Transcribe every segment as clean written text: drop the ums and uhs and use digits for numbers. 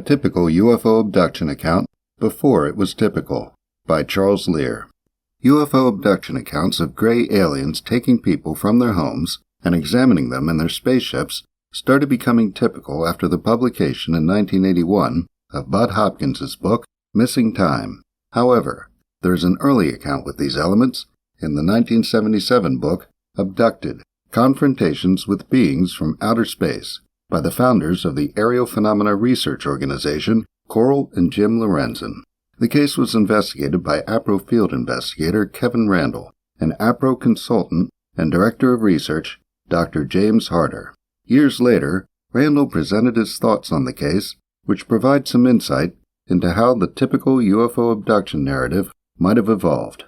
typical UFO abduction account before it was typical, by Charles Lear. UFO abduction accounts of gray aliens taking people from their homes and examining them in their spaceships started becoming typical after the publication in 1981 of Bud Hopkins's book, Missing Time. However, there is an early account with these elements in the 1977 book, Abducted: Confrontations with Beings from Outer Space, by the founders of the Aerial Phenomena Research Organization, Coral and Jim Lorenzen. The case was investigated by APRO field investigator Kevin Randall and APRO consultant and director of research, Dr. James Harder. Years later, Randall presented his thoughts on the case, which provide some insight into how the typical UFO abduction narrative might have evolved.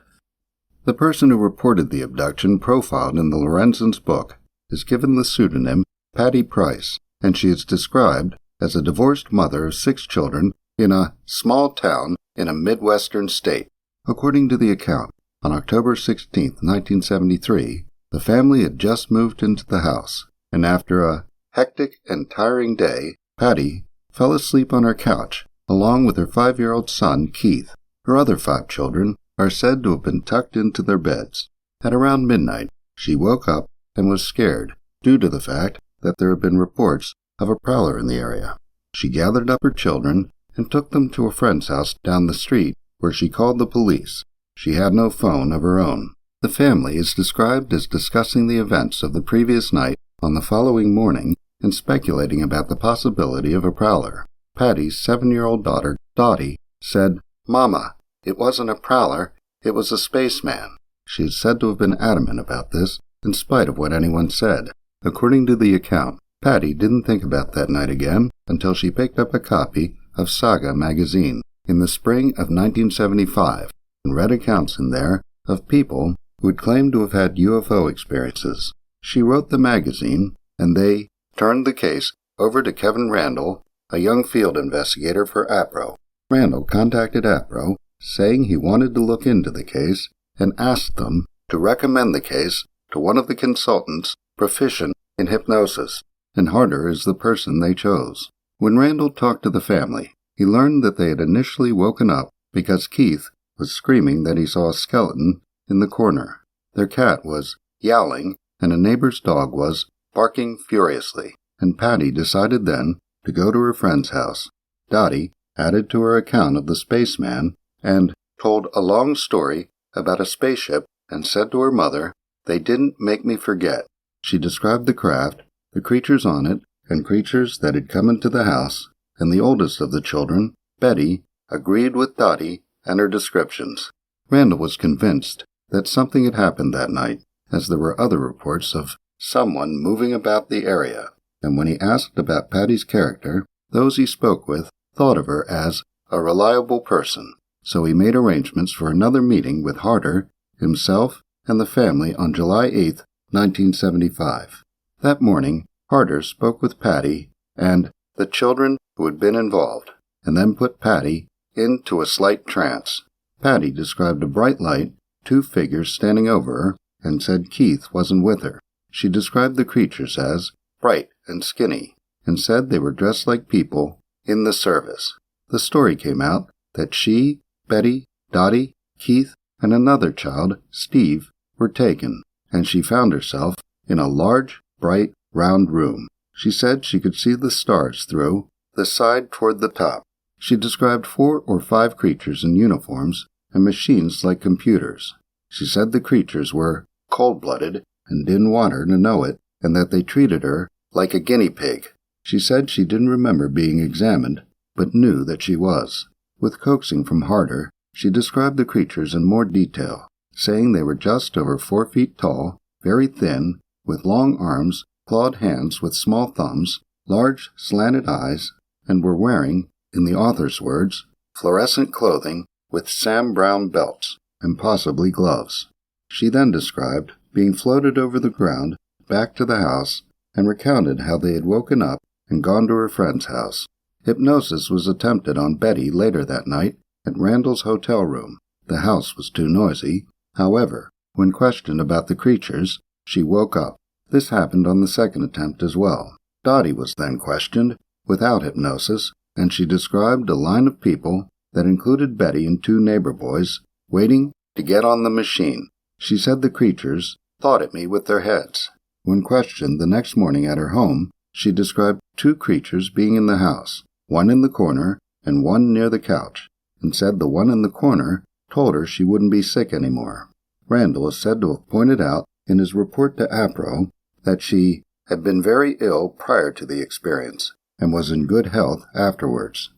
The person who reported the abduction profiled in the Lorenzen's book is given the pseudonym Patty Price, and she is described as a divorced mother of 6 children in a small town in a Midwestern state. According to the account, on October 16, 1973, the family had just moved into the house, and after a hectic and tiring day, Patty fell asleep on her couch, along with her 5-year-old son, Keith. Her other 5 children are said to have been tucked into their beds. At around midnight, she woke up and was scared due to the fact that there had been reports of a prowler in the area. She gathered up her children and took them to a friend's house down the street, where she called the police. She had no phone of her own. The family is described as discussing the events of the previous night on the following morning and speculating about the possibility of a prowler. Patty's 7-year-old daughter, Dottie, said, "Mama, it wasn't a prowler, it was a spaceman." She is said to have been adamant about this, in spite of what anyone said. According to the account, Patty didn't think about that night again until she picked up a copy of Saga magazine in the spring of 1975 and read accounts in there of people who had claimed to have had UFO experiences. She wrote the magazine, and they turned the case over to Kevin Randall, a young field investigator for APRO. Randall contacted APRO, saying he wanted to look into the case and asked them to recommend the case to one of the consultants proficient in hypnosis, and Harder is the person they chose. When Randall talked to the family, he learned that they had initially woken up because Keith was screaming that he saw a skeleton in the corner. Their cat was yowling, and a neighbor's dog was barking furiously, and Patty decided then to go to her friend's house. Dottie added to her account of the spaceman and told a long story about a spaceship and said to her mother, "They didn't make me forget." She described the craft, the creatures on it, and creatures that had come into the house, and the oldest of the children, Betty, agreed with Dottie and her descriptions. Randall was convinced that something had happened that night, as there were other reports of someone moving about the area, and when he asked about Patty's character, those he spoke with thought of her as a reliable person, so he made arrangements for another meeting with Harder, himself, and the family on July 8, 1975. That morning, Harder spoke with Patty and the children who had been involved, and then put Patty into a slight trance. Patty described a bright light, 2 figures standing over her, and said Keith wasn't with her. She described the creatures as bright and skinny, and said they were dressed like people in the service. The story came out that she, Betty, Dottie, Keith, and another child, Steve, were taken, and she found herself in a large, bright, round room. She said she could see the stars through the side toward the top. She described 4 or 5 creatures in uniforms and machines like computers. She said the creatures were cold-blooded and didn't want her to know it, and that they treated her like a guinea pig. She said she didn't remember being examined, but knew that she was. With coaxing from Harder, she described the creatures in more detail, saying they were just over 4 feet tall, very thin, with long arms, clawed hands with small thumbs, large slanted eyes, and were wearing, in the author's words, fluorescent clothing with Sam Brown belts, and possibly gloves. She then described being floated over the ground back to the house and recounted how they had woken up and gone to her friend's house. Hypnosis was attempted on Betty later that night at Randall's hotel room. The house was too noisy. However, when questioned about the creatures, she woke up. This happened on the second attempt as well. Dottie was then questioned, without hypnosis, and she described a line of people that included Betty and 2 neighbor boys waiting to get on the machine. She said the creatures thought at me with their heads. When questioned the next morning at her home, she described 2 creatures being in the house, one in the corner and one near the couch, and said the one in the corner told her she wouldn't be sick anymore. Randall is said to have pointed out in his report to APRO that she had been very ill prior to the experience and was in good health afterwards.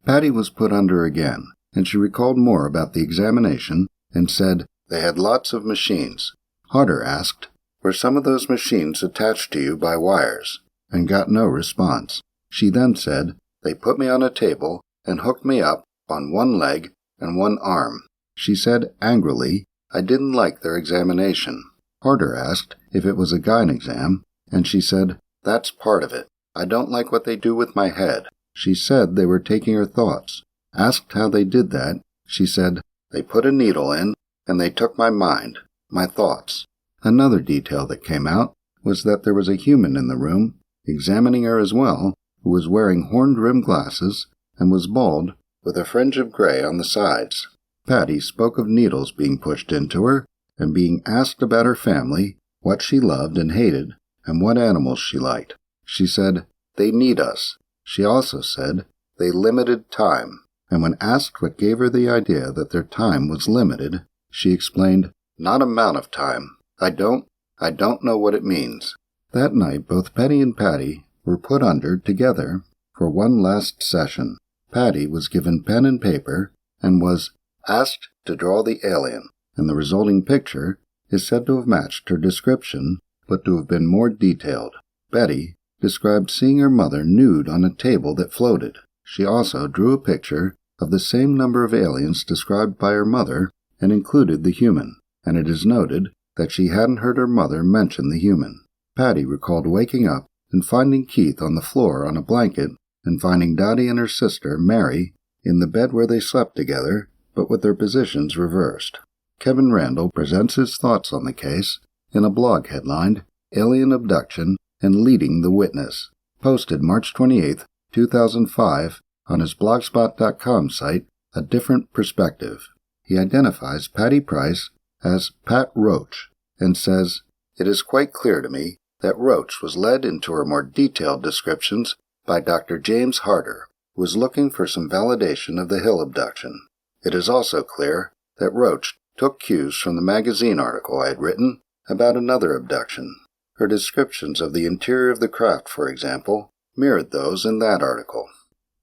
Patty was put under again, and she recalled more about the examination and said they had lots of machines. Harder asked, "Were some of those machines attached to you by wires?" and got no response. She then said, "They put me on a table and hooked me up on one leg and one arm." She said angrily, "I didn't like their examination." Harder asked if it was a gyne exam, and she said, "That's part of it. I don't like what they do with my head." She said they were taking her thoughts. Asked how they did that, she said, "They put a needle in, and they took my mind, my thoughts." Another detail that came out was that there was a human in the room, examining her as well, who was wearing horn-rimmed glasses and was bald with a fringe of gray on the sides. Patty spoke of needles being pushed into her and being asked about her family, what she loved and hated, and what animals she liked. She said, "They need us." She also said, "They limited time," and when asked what gave her the idea that their time was limited, she explained, "Not amount of time. I don't know what it means." That night, both Penny and Patty were put under together for one last session. Patty was given pen and paper and was asked to draw the alien, and the resulting picture is said to have matched her description, but to have been more detailed. Betty described seeing her mother nude on a table that floated. She also drew a picture of the same number of aliens described by her mother and included the human, and it is noted that she hadn't heard her mother mention the human. Patty recalled waking up and finding Keith on the floor on a blanket and finding Dottie and her sister, Mary, in the bed where they slept together, but with their positions reversed. Kevin Randall presents his thoughts on the case in a blog headlined Alien Abduction and Leading the Witness, posted March 28, 2005, on his blogspot.com site, A Different Perspective. He identifies Patty Price as Pat Roach and says, "It is quite clear to me that Roach was led into her more detailed descriptions by Dr. James Harder, who was looking for some validation of the Hill abduction. It is also clear that Roach took cues from the magazine article I had written about another abduction. Her descriptions of the interior of the craft, for example, mirrored those in that article."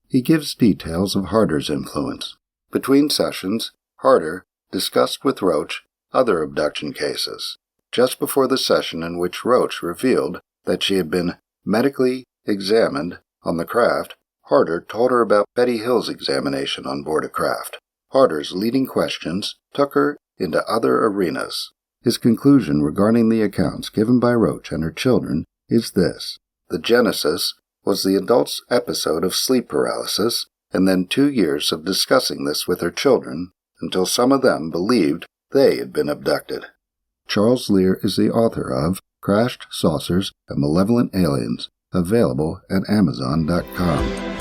He gives details of Harder's influence. Between sessions, Harder discussed with Roach other abduction cases. Just before the session in which Roach revealed that she had been medically examined on the craft, Harder told her about Betty Hill's examination on board a craft. Harder's leading questions took her into other arenas. His conclusion regarding the accounts given by Roach and her children is this: the genesis was the adult's episode of sleep paralysis, and then 2 years of discussing this with her children until some of them believed they had been abducted. Charles Lear is the author of Crashed Saucers and Malevolent Aliens, available at Amazon.com.